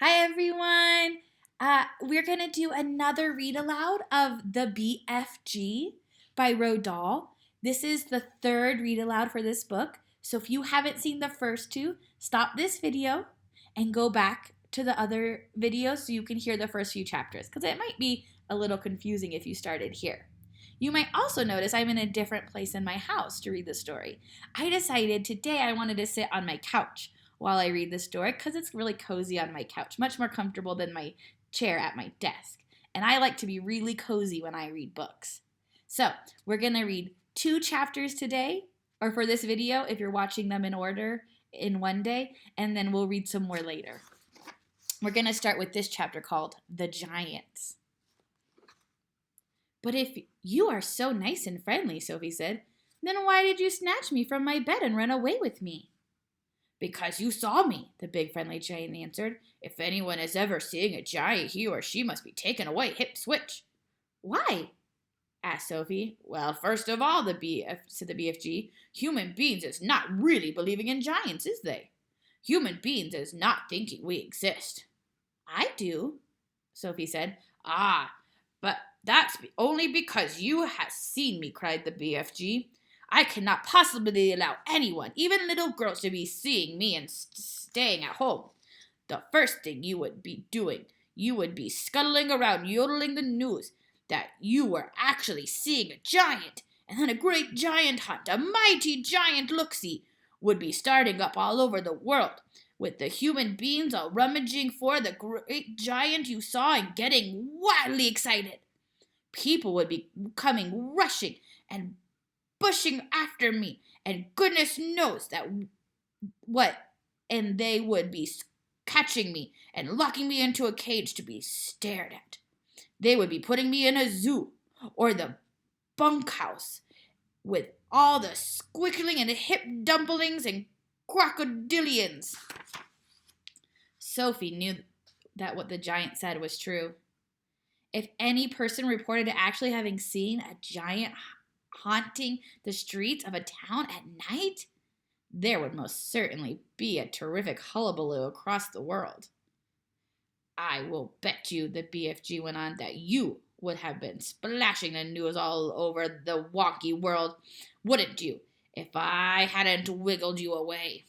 Hi, everyone. We're going to do another read aloud of the BFG by Rodal. This is the third read aloud for this book. So if you haven't seen the first two, stop this video and go back to the other videos so you can hear the first few chapters because it might be a little confusing if you started here. You might also notice I'm in a different place in my house to read the story. I decided today I wanted to sit on my couch while I read the story because it's really cozy on my couch, much more comfortable than my chair at my desk. And I like to be really cozy when I read books. So we're going to read 2 chapters today, or for this video, if you're watching them in order in one day, and then we'll read some more later. We're going to start with this chapter called The Giants. But if you are so nice and friendly, Sophie said, then why did you snatch me from my bed and run away with me? Because you saw me, the big friendly giant answered. If anyone is ever seeing a giant, he or she must be taken away, hip switch. Why? Asked Sophie. Well, first of all, said the BFG, human beings is not really believing in giants, is they? Human beings is not thinking we exist. I do, Sophie said. Ah, but that's only because you have seen me, cried the BFG. I cannot possibly allow anyone, even little girls, to be seeing me and staying at home. The first thing you would be doing, you would be scuttling around yodeling the news that you were actually seeing a giant, and then a great giant hunt, a mighty giant look-see, would be starting up all over the world, with the human beings all rummaging for the great giant you saw and getting wildly excited. People would be coming rushing and bushing after me, and goodness knows that what, and they would be catching me and locking me into a cage to be stared at. They would be putting me in a zoo or the bunkhouse with all the squiggling and hip dumplings and crocodilians. Sophie knew that what the giant said was true. If any person reported actually having seen a giant haunting the streets of a town at night, there would most certainly be a terrific hullabaloo across the world. I will bet you, the BFG went on, that you would have been splashing the news all over the wonky world, wouldn't you, if I hadn't wiggled you away?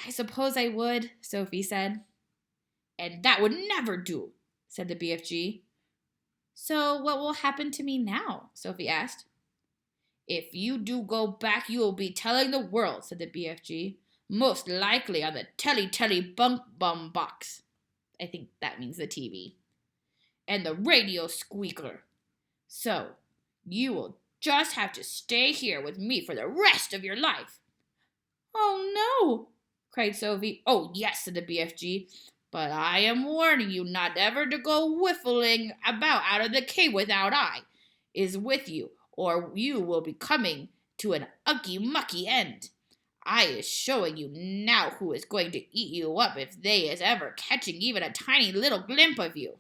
I suppose I would, Sophie said. And that would never do, said the BFG. So what will happen to me now? Sophie asked. If you do go back, you will be telling the world, said the BFG. Most likely on the telly bunk bum box. I think that means the TV. And the radio squeaker. So, you will just have to stay here with me for the rest of your life. Oh no, cried Sophie. Oh yes, said the BFG. But I am warning you not ever to go whiffling about out of the cave without I is with you, or you will be coming to an mucky end. I is showing you now who is going to eat you up if they is ever catching even a tiny little glimpse of you.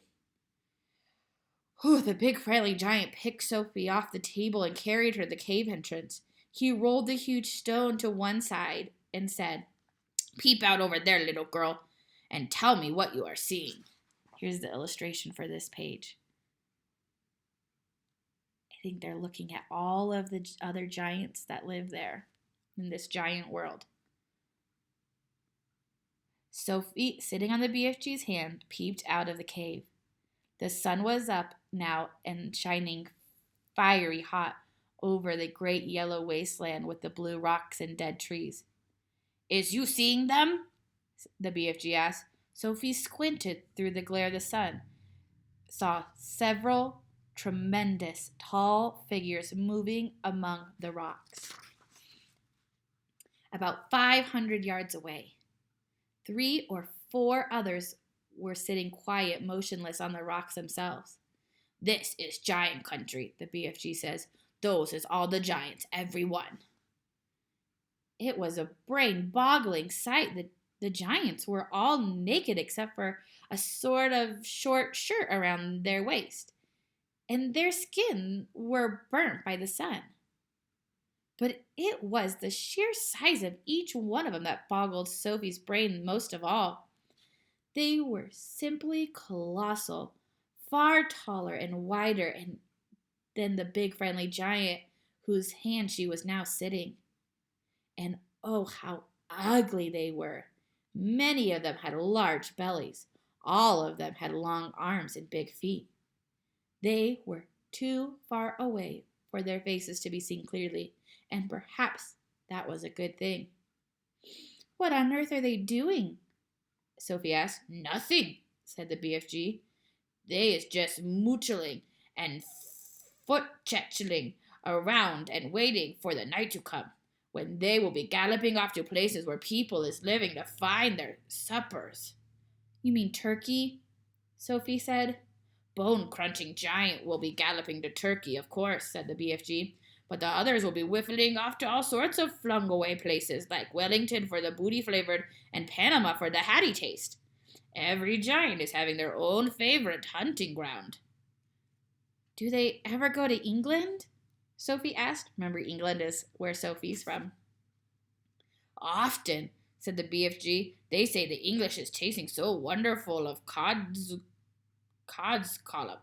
The big friendly giant picked Sophie off the table and carried her to the cave entrance. He rolled the huge stone to one side and said, Peep out over there, little girl, and tell me what you are seeing. Here's the illustration for this page. I think they're looking at all of the other giants that live there in this giant world. Sophie, sitting on the BFG's hand, peeped out of the cave. The sun was up now and shining fiery hot over the great yellow wasteland with the blue rocks and dead trees. Is you seeing them? The BFG asked. Sophie squinted through the glare of the sun, saw several tremendous tall figures moving among the rocks. About 500 yards away, 3 or 4 others were sitting quiet, motionless on the rocks themselves. This is giant country, the BFG says. Those is all the giants, every one. It was a brain-boggling sight. The giants were all naked except for a sort of short shirt around their waist, and their skin were burnt by the sun. But it was the sheer size of each one of them that boggled Sophie's brain most of all. They were simply colossal, far taller and wider than the big friendly giant whose hand she was now sitting. And oh, how ugly they were! Many of them had large bellies. All of them had long arms and big feet. They were too far away for their faces to be seen clearly, and perhaps that was a good thing. What on earth are they doing? Sophie asked. Nothing, said the BFG. They is just moochling and foot-chetchling around and waiting for the night to come, when they will be galloping off to places where people is living to find their suppers. You mean Turkey? Sophie said. Bone-crunching giant will be galloping to Turkey, of course, said the BFG. But the others will be whiffling off to all sorts of flung-away places, like Wellington for the booty-flavored and Panama for the hatty taste. Every giant is having their own favorite hunting ground. Do they ever go to England? Sophie asked. Remember, England is where Sophie's from. Often, said the BFG. They say the English is tasting so wonderful of cod's scallop.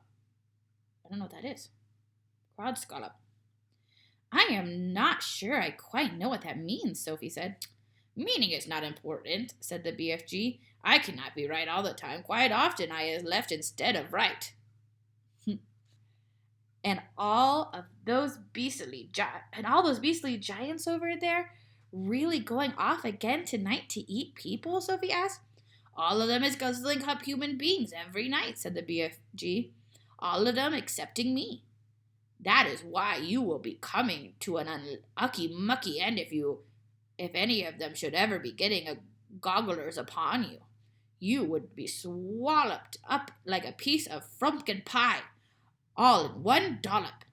I don't know what that is. Cod scallop. I am not sure I quite know what that means, Sophie said. Meaning is not important, said the BFG. I cannot be right all the time. Quite often I is left instead of right. And all those beastly giants over there really going off again tonight to eat people? Sophie asked. All of them is guzzling up human beings every night, said the BFG. All of them excepting me. That is why you will be coming to an unlucky end if any of them should ever be getting a gogglers upon you. You would be swallowed up like a piece of frumpkin pie, all in one dollop.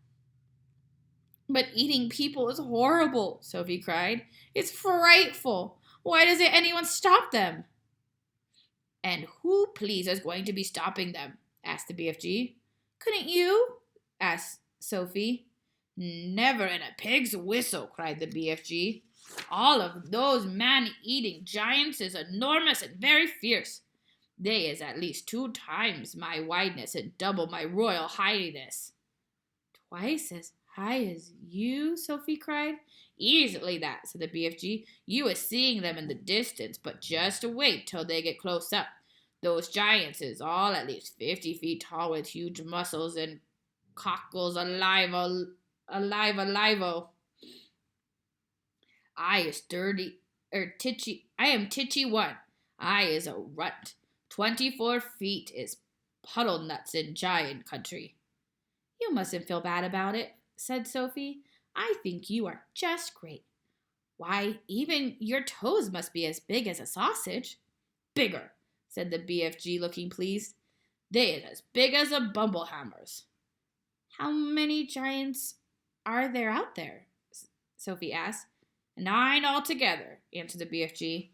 But eating people is horrible, Sophie cried. It's frightful. Why doesn't anyone stop them? And who, please, is going to be stopping them? Asked the BFG. Couldn't you? Asked Sophie. Never in a pig's whistle, cried the BFG. All of those man-eating giants is enormous and very fierce. They is at least 2 times my wideness and double my royal highness. Twice as high as you? Sophie cried. Easily that, said the BFG. You is seeing them in the distance, but just wait till they get close up. Those giants is all at least 50 feet tall with huge muscles and cockles alive. I am Titchy one. I is a runt. 24 feet is puddle nuts in giant country. You mustn't feel bad about it, said Sophie. I think you are just great. Why, even your toes must be as big as a sausage. Bigger, said the BFG, looking pleased. They is as big as a bumblehammer's. How many giants are there out there? Sophie asked. 9 altogether, answered the BFG.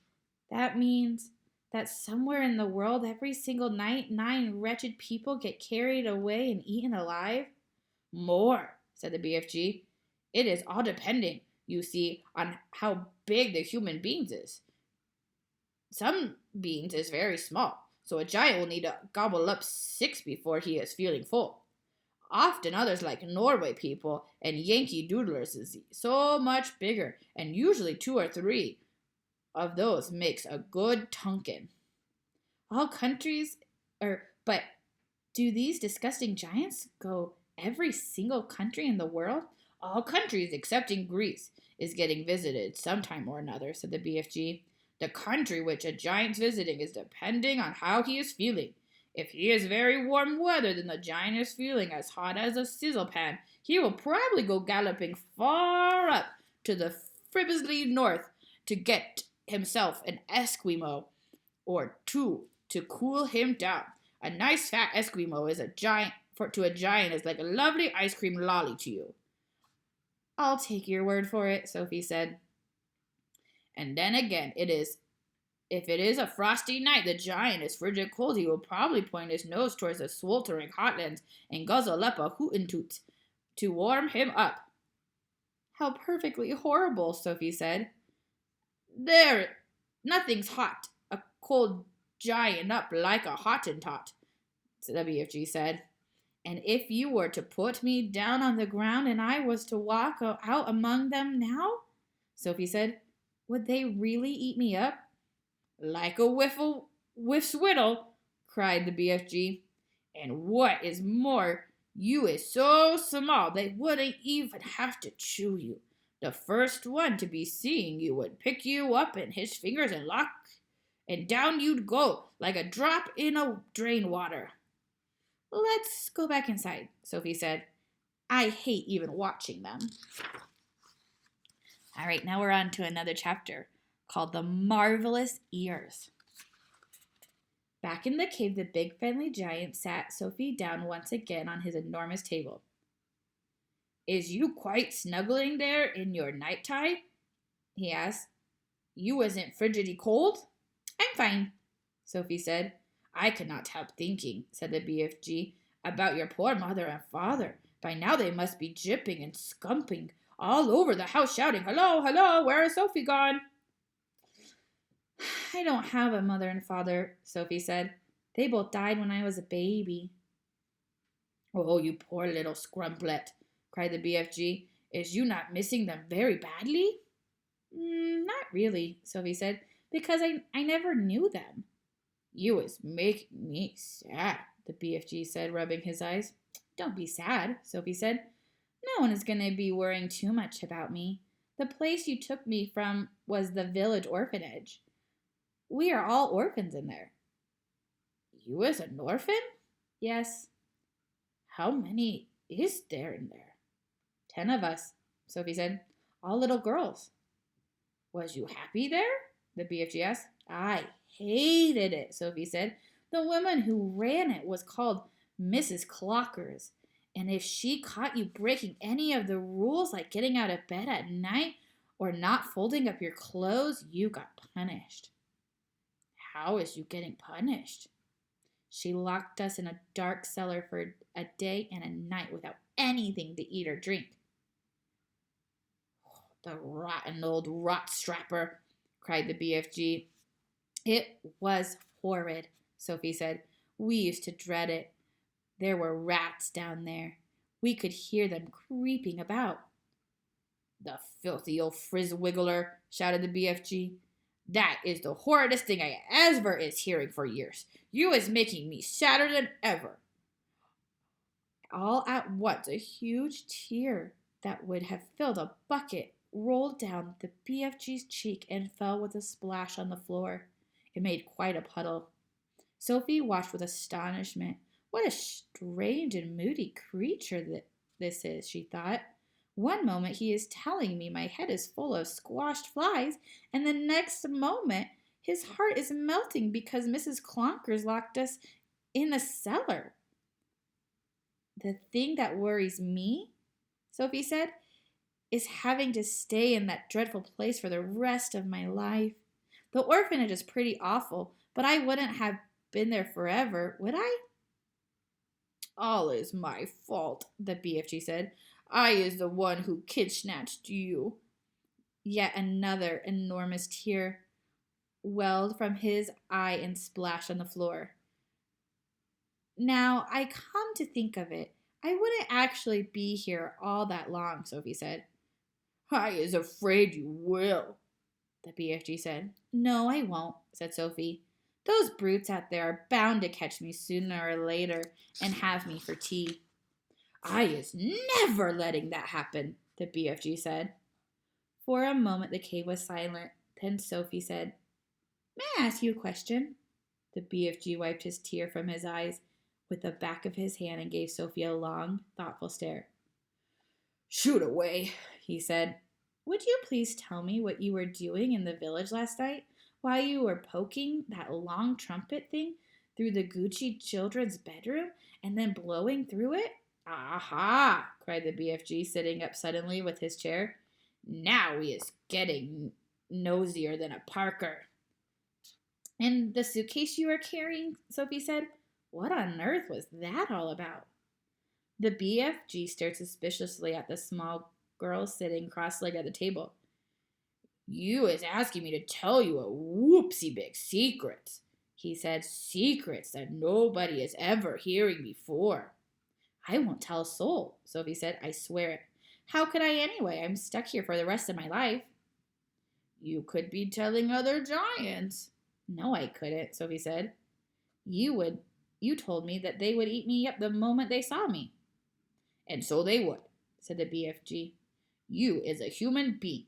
That means that somewhere in the world every single night 9 wretched people get carried away and eaten alive? More, said the BFG. It is all depending, you see, on how big the human beings is. Some beings is very small, so a giant will need to gobble up 6 before he is feeling full. Often others like Norway people and Yankee doodlers is so much bigger, and usually 2 or 3 of those makes a good tunkin. All countries, but do these disgusting giants go every single country in the world? All countries excepting Greece is getting visited sometime or another, said the BFG. The country which a giant's visiting is depending on how he is feeling. If he is very warm weather, then the giant is feeling as hot as a sizzle pan. He will probably go galloping far up to the fribblesly north to get himself an Eskimo or 2 to cool him down. A nice fat Eskimo is to a giant is like a lovely ice cream lolly to you. I'll take your word for it, Sophie said. And then again, if it is a frosty night, the giant is frigid cold, he will probably point his nose towards the sweltering hotlands and guzzle up a hootentoot to warm him up. How perfectly horrible, Sophie said. There, nothing's hot. A cold drying up like a Hottentot, the BFG said. And if you were to put me down on the ground and I was to walk out among them now, Sophie said, would they really eat me up? Like a whiffle, cried the BFG. And what is more, you is so small they wouldn't even have to chew you. The first one to be seeing you would pick you up in his fingers and down you'd go like a drop in a drain water. Let's go back inside, Sophie said. I hate even watching them. All right, now we're on to another chapter called The Marvelous Ears. Back in the cave, the big friendly giant sat Sophie down once again on his enormous table. Is you quite snuggling there in your night tie? He asked. You isn't frigidly cold? I'm fine, Sophie said. I could not help thinking, said the BFG, about your poor mother and father. By now they must be jipping and scumping all over the house, shouting, Hello, hello, where is Sophie gone? I don't have a mother and father, Sophie said. They both died when I was a baby. Oh, you poor little scrumplet, cried the BFG. Is you not missing them very badly? Not really, Sophie said, because I never knew them. You is making me sad, the BFG said, rubbing his eyes. Don't be sad, Sophie said. No one is going to be worrying too much about me. The place you took me from was the village orphanage. We are all orphans in there. You is an orphan? Yes. How many is there in there? 10 of us, Sophie said. All little girls. Was you happy there? The BFG asked. I hated it, Sophie said. The woman who ran it was called Mrs. Clockers, and if she caught you breaking any of the rules, like getting out of bed at night or not folding up your clothes, you got punished. How is you getting punished? She locked us in a dark cellar for a day and a night without anything to eat or drink. Oh, the rotten old rot strapper, cried the BFG. It was horrid, Sophie said. We used to dread it. There were rats down there. We could hear them creeping about. The filthy old frizzwiggler, shouted the BFG. That is the horridest thing I ever is hearing for years. You is making me sadder than ever. All at once, a huge tear that would have filled a bucket rolled down the BFG's cheek and fell with a splash on the floor. It made quite a puddle. Sophie watched with astonishment. What a strange and moody creature this is, she thought. One moment he is telling me my head is full of squashed flies, and the next moment his heart is melting because Mrs. Clonkers locked us in a cellar. The thing that worries me, Sophie said, is having to stay in that dreadful place for the rest of my life. The orphanage is pretty awful, but I wouldn't have been there forever, would I? All is my fault, the BFG said. I is the one who kid-snatched you. Yet another enormous tear welled from his eye and splashed on the floor. Now, I come to think of it, I wouldn't actually be here all that long, Sophie said. I is afraid you will, the BFG said. No, I won't, said Sophie. Those brutes out there are bound to catch me sooner or later and have me for tea. I is never letting that happen, the BFG said. For a moment the cave was silent. Then Sophie said, May I ask you a question? The BFG wiped his tear from his eyes with the back of his hand and gave Sophie a long, thoughtful stare. Shoot away, he said. Would you please tell me what you were doing in the village last night while you were poking that long trumpet thing through the Gucci children's bedroom and then blowing through it? Aha! Cried the BFG, sitting up suddenly with his chair. Now he is getting nosier than a Parker. And the suitcase you were carrying, Sophie said. What on earth was that all about? The BFG stared suspiciously at the small girl sitting cross-legged at the table. You is asking me to tell you a whoopsie big secret, he said. Secrets that nobody is ever hearing before. I won't tell a soul, Sophie said. I swear it. How could I anyway? I'm stuck here for the rest of my life. You could be telling other giants. No, I couldn't, Sophie said. You would. You told me that they would eat me up the moment they saw me. And so they would, said the BFG. You is a human being,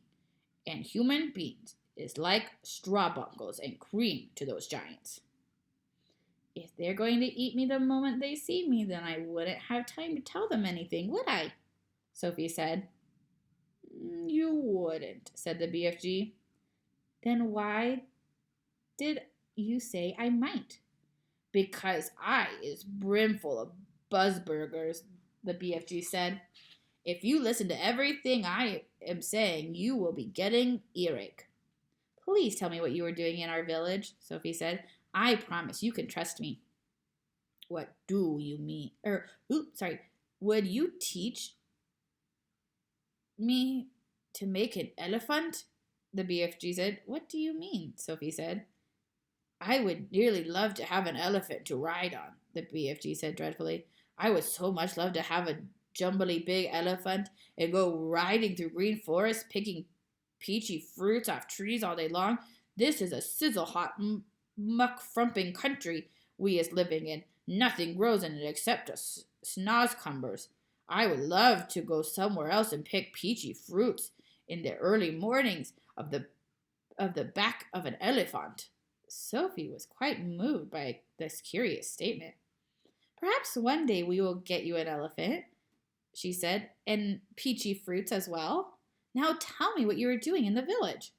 and human beings is like straw bungles and cream to those giants. If they're going to eat me the moment they see me, then I wouldn't have time to tell them anything, would I? Sophie said. You wouldn't, said the BFG. Then why did you say I might? Because I is brimful of buzzburgers, the BFG said. If you listen to everything I am saying, you will be getting earache. Please tell me what you were doing in our village, Sophie said. I promise you can trust me. What do you mean? Would you teach me to make an elephant? The BFG said. What do you mean? Sophie said. I would dearly love to have an elephant to ride on, the BFG said dreadfully. I would so much love to have a jumbly big elephant and go riding through green forests, picking peachy fruits off trees all day long. This is a sizzle-hot, muck-frumping country we is living in. Nothing grows in it except snozcumbers. I would love to go somewhere else and pick peachy fruits in the early mornings of the back of an elephant. Sophie was quite moved by this curious statement. Perhaps one day we will get you an elephant, she said, and peachy fruits as well. Now tell me what you are doing in the village.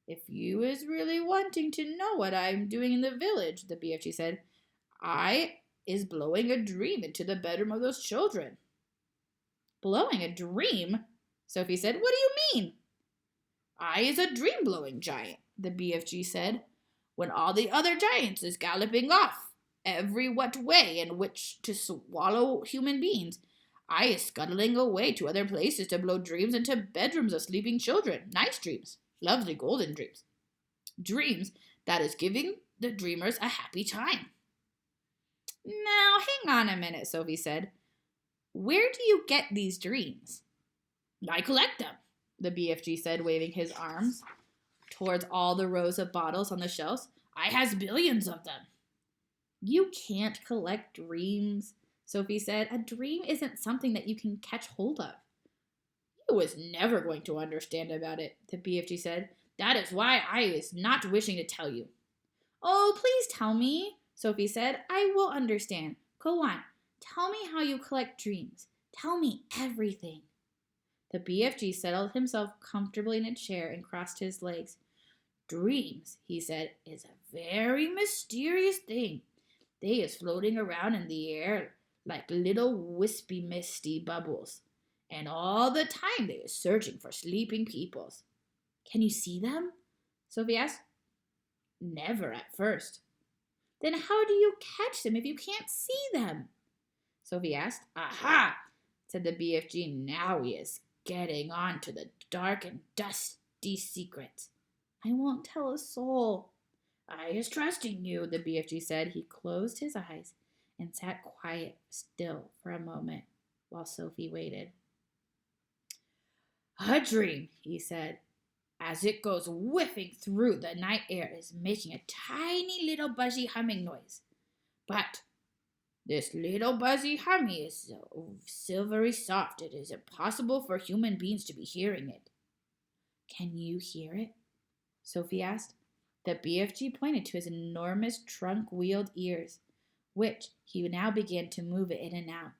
If you is really wanting to know what I'm doing in the village, the BFG said, I is blowing a dream into the bedroom of those children. Blowing a dream? Sophie said. What do you mean? I is a dream-blowing giant, the BFG said. When all the other giants is galloping off every what way in which to swallow human beings, I is scuttling away to other places to blow dreams into bedrooms of sleeping children. Nice dreams. Lovely golden dreams. Dreams that is giving the dreamers a happy time. Now, hang on a minute, Sophie said. Where do you get these dreams? I collect them, the BFG said, waving his arms towards all the rows of bottles on the shelves. I has billions of them. You can't collect dreams, Sophie said. A dream isn't something that you can catch hold of. You was never going to understand about it, the BFG said. That is why I is not wishing to tell you. Oh, please tell me, Sophie said. I will understand. Go on. Tell me how you collect dreams. Tell me everything. The BFG settled himself comfortably in a chair and crossed his legs. Dreams, he said, is a very mysterious thing. They is floating around in the air like little wispy misty bubbles. And all the time they is searching for sleeping peoples. Can you see them? Sophie asked. Never at first. Then how do you catch them if you can't see them? Sophie asked. Aha, said the BFG. Now he is getting on to the dark and dusty secrets. I won't tell a soul. I is trusting you, the BFG said. He closed his eyes and sat quiet still for a moment while Sophie waited. A dream, he said, as it goes whiffing through the night air, is making a tiny little buzzy humming noise. But this little buzzy humming is so silvery soft it is impossible for human beings to be hearing it. Can you hear it? Sophie asked. The BFG pointed to his enormous trunk-wheeled ears, which he now began to move in and out.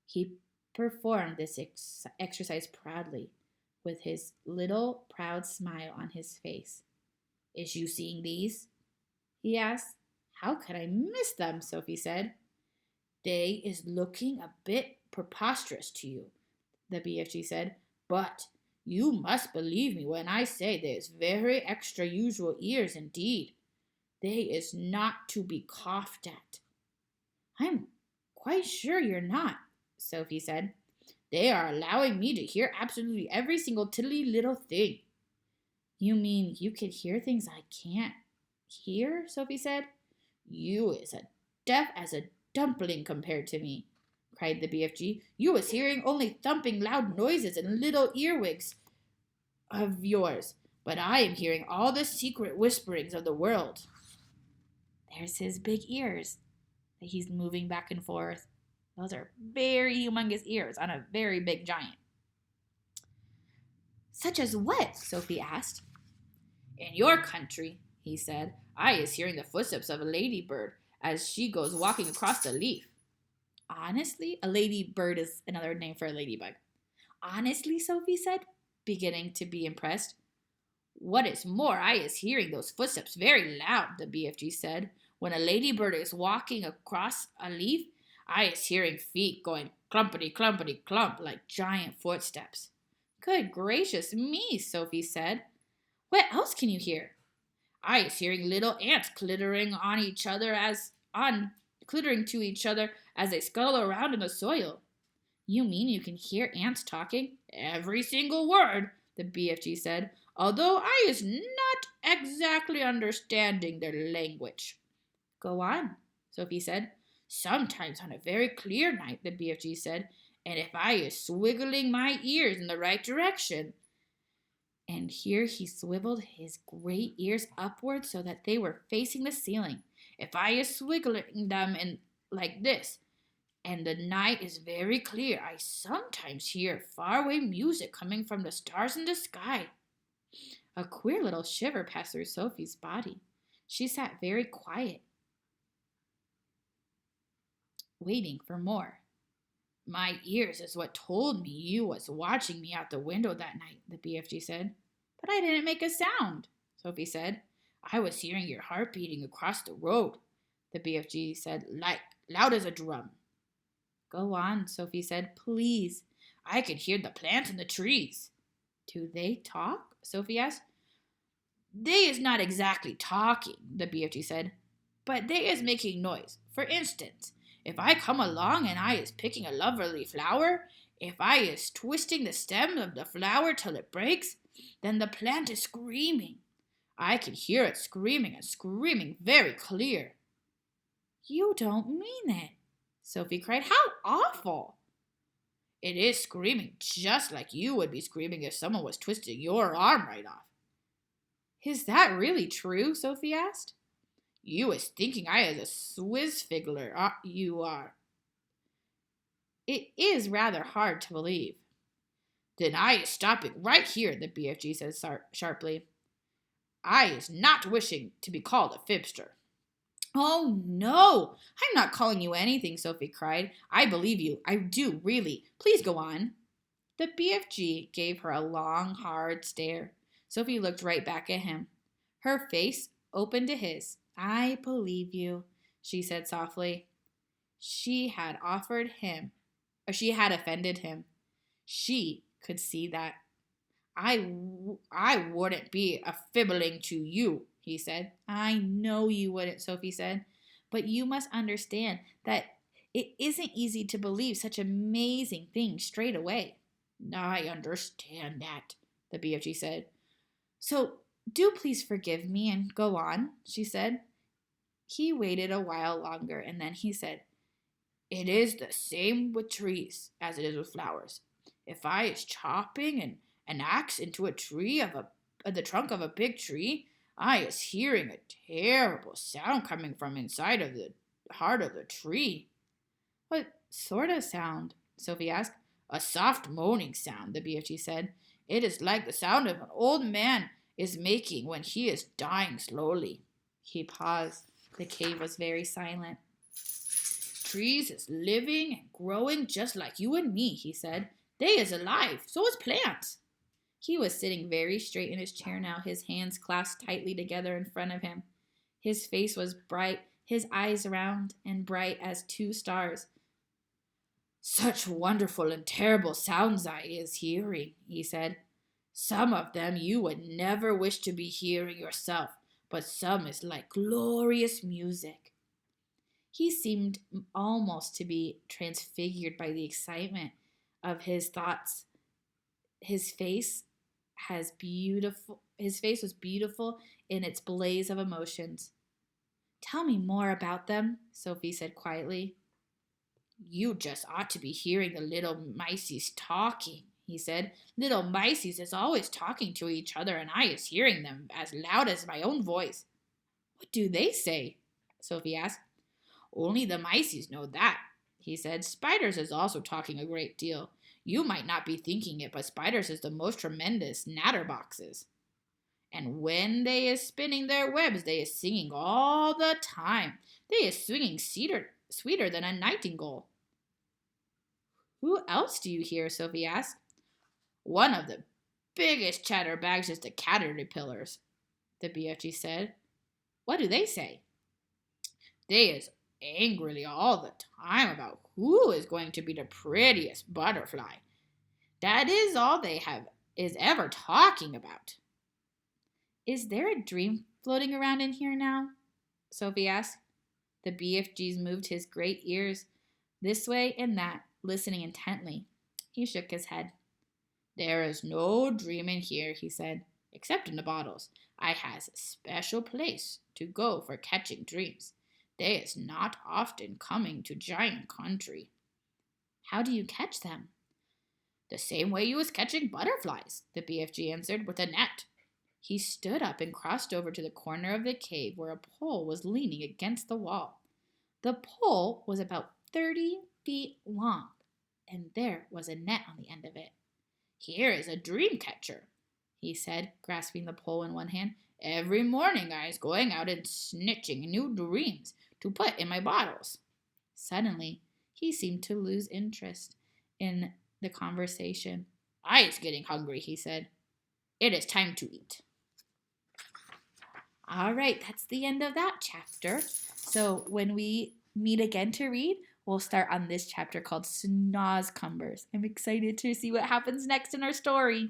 He performed this exercise proudly, with his little proud smile on his face. Is you seeing these? He asked. How could I miss them? Sophie said. They is looking a bit preposterous to you, the BFG said, but you must believe me when I say they is very extra usual ears indeed. They is not to be coughed at. I'm quite sure you're not, Sophie said. They are allowing me to hear absolutely every single tiddly little thing. You mean you could hear things I can't hear? Sophie said. You is as deaf as a dumpling compared to me, cried the BFG. You is hearing only thumping loud noises and little earwigs of yours, but I am hearing all the secret whisperings of the world. There's his big ears that he's moving back and forth. Those are very humongous ears on a very big giant. Such as what? Sophie asked. In your country, he said, I is hearing the footsteps of a ladybird as she goes walking across the leaf. Honestly, a ladybird is another name for a ladybug. Honestly, Sophie said, beginning to be impressed. What is more, I is hearing those footsteps very loud, the BFG said. When a ladybird is walking across a leaf, I is hearing feet going clumpity, clumpity, clump like giant footsteps. Good gracious me, Sophie said. What else can you hear? I is hearing little ants clittering to each other as they scuttle around in the soil. You mean you can hear ants talking? Every single word, the BFG said, although I is not exactly understanding their language. Go on, Sophie said. Sometimes on a very clear night, the BFG said, and if I is swiggling my ears in the right direction. And here he swiveled his great ears upward so that they were facing the ceiling. If I is swiggling them in like this, and the night is very clear, I sometimes hear faraway music coming from the stars in the sky. A queer little shiver passed through Sophie's body. She sat very quiet, waiting for more. My ears is what told me you was watching me out the window that night, the BFG said. But I didn't make a sound, Sophie said. I was hearing your heart beating across the road, the BFG said, like loud as a drum. Go on, Sophie said, please. I could hear the plants and the trees. Do they talk? Sophie asked. They is not exactly talking, the BFG said, but they is making noise. For instance, if I come along and I is picking a lovely flower, if I is twisting the stem of the flower till it breaks, then the plant is screaming. I can hear it screaming and screaming very clear. You don't mean it, Sophie cried. How awful! It is screaming just like you would be screaming if someone was twisting your arm right off. Is that really true? Sophie asked. You is thinking I is a Swiss fiddler, you are. It is rather hard to believe. Then I is stopping right here, the BFG says sharply. I is not wishing to be called a fibster. Oh, no, I'm not calling you anything, Sophie cried. I believe you. I do, really. Please go on. The BFG gave her a long, hard stare. Sophie looked right back at him. Her face opened to his. I believe you, she said softly. She had offended him. She could see that. I wouldn't be a fibbling to you, he said. I know you wouldn't, Sophie said. But you must understand that it isn't easy to believe such amazing things straight away. I understand that, the BFG said. So do please forgive me and go on, she said. He waited a while longer, and then he said, It is the same with trees as it is with flowers. If I is chopping an axe into a tree of the trunk of a big tree, I is hearing a terrible sound coming from inside of the heart of the tree. What sort of sound? Sophie asked. A soft moaning sound, the BFG said. It is like the sound of an old man is making when he is dying slowly. He paused. The cave was very silent. Trees is living and growing just like you and me, he said. They is alive, so is plants. He was sitting very straight in his chair now, his hands clasped tightly together in front of him. His face was bright, his eyes round and bright as two stars. Such wonderful and terrible sounds I is hearing, he said. Some of them you would never wish to be hearing yourself, but some is like glorious music. He seemed almost to be transfigured by the excitement of his thoughts. His face was beautiful in its blaze of emotions. Tell me more about them, Sophie said quietly. You just ought to be hearing the little mices talking, he said. Little mices is always talking to each other, and I is hearing them as loud as my own voice. What do they say? Sophie asked. Only the mices know that, he said. Spiders is also talking a great deal. You might not be thinking it, but spiders is the most tremendous natterboxes. And when they is spinning their webs, they is singing all the time. They is swinging sweeter than a nightingale. Who else do you hear? Sophie asked. One of the biggest chatterbags is the caterpillars, the BFG said. What do they say? They is angrily all the time about who is going to be the prettiest butterfly. That is all they have is ever talking about. Is there a dream floating around in here now? Sophie asked. The BFGs moved his great ears this way and that, listening intently. He shook his head. There is no dream in here, he said, except in the bottles. I has a special place to go for catching dreams. They is not often coming to giant country. How do you catch them? The same way you was catching butterflies, the BFG answered, with a net. He stood up and crossed over to the corner of the cave where a pole was leaning against the wall. The pole was about 30 feet long, and there was a net on the end of it. Here is a dream catcher, he said, grasping the pole in one hand. Every morning I is going out and snitching new dreams to put in my bottles. Suddenly, he seemed to lose interest in the conversation. I is getting hungry, he said. It is time to eat. All right, that's the end of that chapter. So when we meet again to read, we'll start on this chapter called Snozcumbers. I'm excited to see what happens next in our story.